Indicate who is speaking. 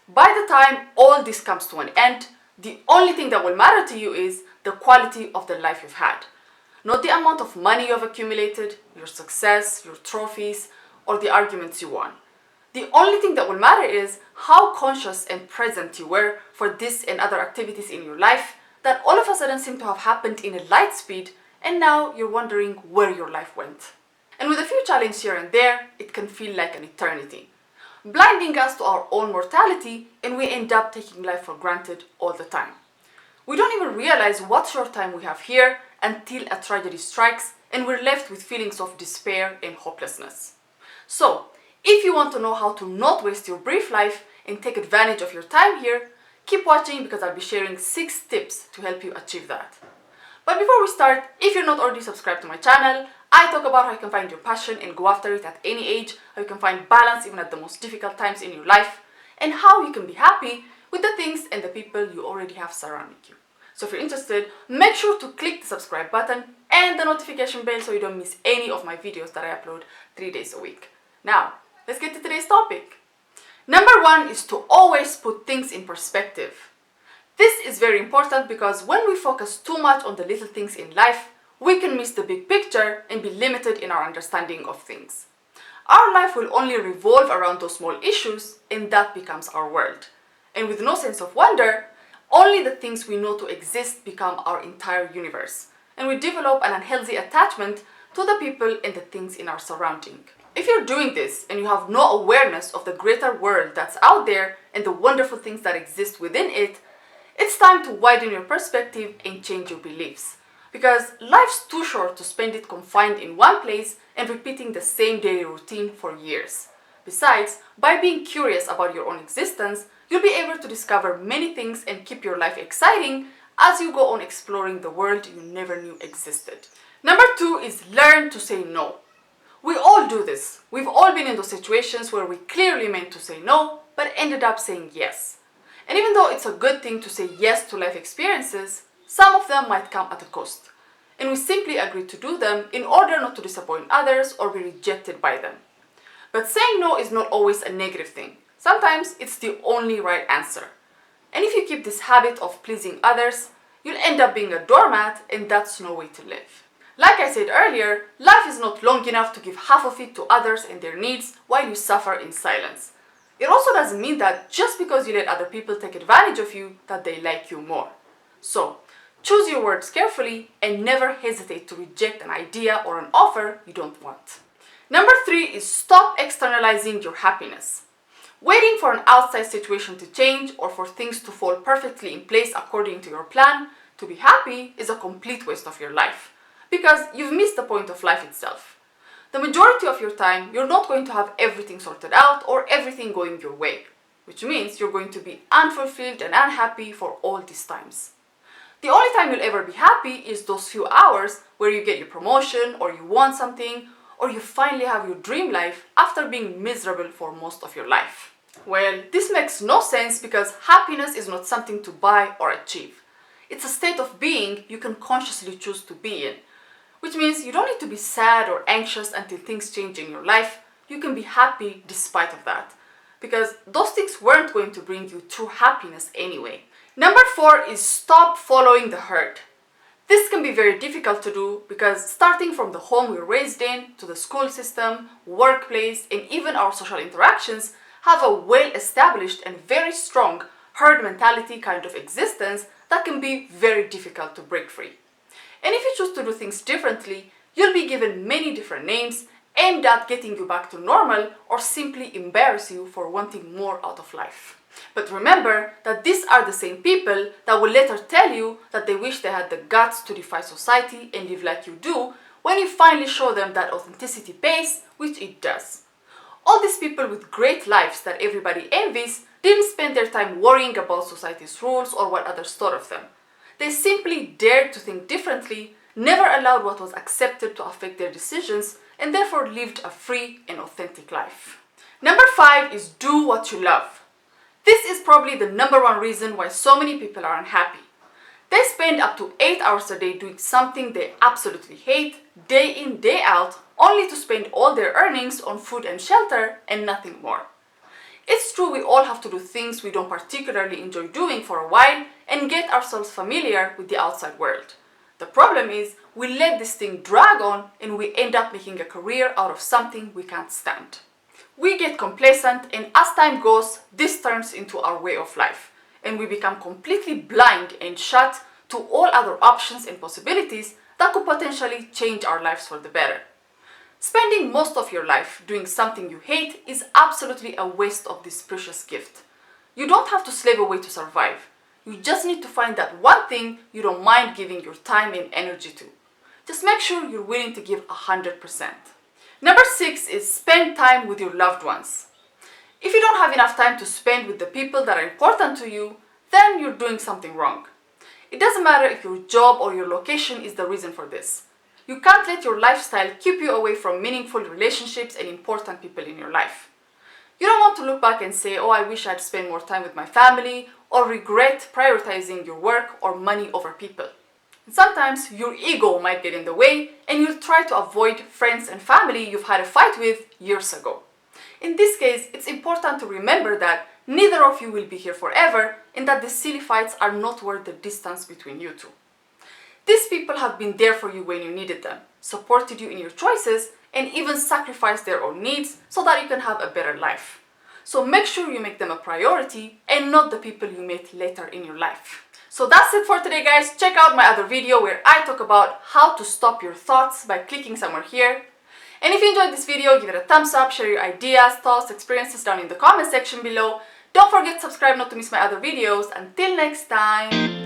Speaker 1: By the time all this comes to an end, the only thing that will matter to you is the quality of the life you've had. Not the amount of money you've accumulated, your success, your trophies, or the arguments you won. The only thing that will matter is how conscious and present you were for this and other activities in your life that all of a sudden seem to have happened in a light speed, and now you're wondering where your life went. And with a few challenges here and there, it can feel like an eternity, blinding us to our own mortality, and we end up taking life for granted all the time. We don't even realize what short time we have here until a tragedy strikes and we're left with feelings of despair and hopelessness. So, if you want to know how to not waste your brief life and take advantage of your time here, keep watching because I'll be sharing 6 tips to help you achieve that. But before we start, if you're not already subscribed to my channel, I talk about how you can find your passion and go after it at any age, how you can find balance even at the most difficult times in your life, and how you can be happy with the things and the people you already have surrounding you. So if you're interested, make sure to click the subscribe button and the notification bell so you don't miss any of my videos that I upload 3 days a week. Now, let's get to today's topic. Number 1 is to always put things in perspective. This is very important because when we focus too much on the little things in life, we can miss the big picture and be limited in our understanding of things. Our life will only revolve around those small issues, and that becomes our world. And with no sense of wonder, only the things we know to exist become our entire universe, and we develop an unhealthy attachment to the people and the things in our surrounding. If you're doing this and you have no awareness of the greater world that's out there and the wonderful things that exist within it, it's time to widen your perspective and change your beliefs. Because life's too short to spend it confined in one place and repeating the same daily routine for years. Besides, by being curious about your own existence, you'll be able to discover many things and keep your life exciting as you go on exploring the world you never knew existed. Number 2 is learn to say no. We all do this. We've all been in those situations where we clearly meant to say no, but ended up saying yes. And even though it's a good thing to say yes to life experiences, some of them might come at a cost. And we simply agree to do them in order not to disappoint others or be rejected by them. But saying no is not always a negative thing. Sometimes it's the only right answer. And if you keep this habit of pleasing others, you'll end up being a doormat, and that's no way to live. Like I said earlier, life is not long enough to give half of it to others and their needs while you suffer in silence. It also doesn't mean that just because you let other people take advantage of you, that they like you more. So, choose your words carefully and never hesitate to reject an idea or an offer you don't want. Number 3 is stop externalizing your happiness. Waiting for an outside situation to change or for things to fall perfectly in place according to your plan to be happy is a complete waste of your life, because you've missed the point of life itself. The majority of your time, you're not going to have everything sorted out or everything going your way, which means you're going to be unfulfilled and unhappy for all these times. The only time you'll ever be happy is those few hours where you get your promotion or you want something or you finally have your dream life after being miserable for most of your life. Well, this makes no sense because happiness is not something to buy or achieve. It's a state of being you can consciously choose to be in, which means you don't need to be sad or anxious until things change in your life. You can be happy despite of that, because those things weren't going to bring you true happiness anyway. Number 4 is stop following the herd. This can be very difficult to do because starting from the home we're raised in, to the school system, workplace, and even our social interactions have a well-established and very strong herd mentality kind of existence that can be very difficult to break free. And if you choose to do things differently, you'll be given many different names aimed at getting you back to normal or simply embarrass you for wanting more out of life. But remember that these are the same people that will later tell you that they wish they had the guts to defy society and live like you do when you finally show them that authenticity pays, which it does. All these people with great lives that everybody envies didn't spend their time worrying about society's rules or what others thought of them. They simply dared to think differently, never allowed what was accepted to affect their decisions, and therefore lived a free and authentic life. Number 5 is do what you love. This is probably the number 1 reason why so many people are unhappy. They spend up to 8 hours a day doing something they absolutely hate, day in, day out, only to spend all their earnings on food and shelter and nothing more. It's true we all have to do things we don't particularly enjoy doing for a while and get ourselves familiar with the outside world. The problem is we let this thing drag on and we end up making a career out of something we can't stand. We get complacent, and as time goes, this turns into our way of life, and we become completely blind and shut to all other options and possibilities that could potentially change our lives for the better. Spending most of your life doing something you hate is absolutely a waste of this precious gift. You don't have to slave away to survive. You just need to find that one thing you don't mind giving your time and energy to. Just make sure you're willing to give 100%. Number 6 is spend time with your loved ones. If you don't have enough time to spend with the people that are important to you, then you're doing something wrong. It doesn't matter if your job or your location is the reason for this. You can't let your lifestyle keep you away from meaningful relationships and important people in your life. You don't want to look back and say, oh, I wish I'd spent more time with my family, or regret prioritizing your work or money over people. And sometimes your ego might get in the way and you'll try to avoid friends and family you've had a fight with years ago. In this case, it's important to remember that neither of you will be here forever and that the silly fights are not worth the distance between you two. These people have been there for you when you needed them, supported you in your choices, and even sacrificed their own needs so that you can have a better life. So make sure you make them a priority and not the people you meet later in your life. So that's it for today, guys. Check out my other video where I talk about how to stop your thoughts by clicking somewhere here. And if you enjoyed this video, give it a thumbs up, share your ideas, thoughts, experiences down in the comment section below. Don't forget to subscribe not to miss my other videos. Until next time.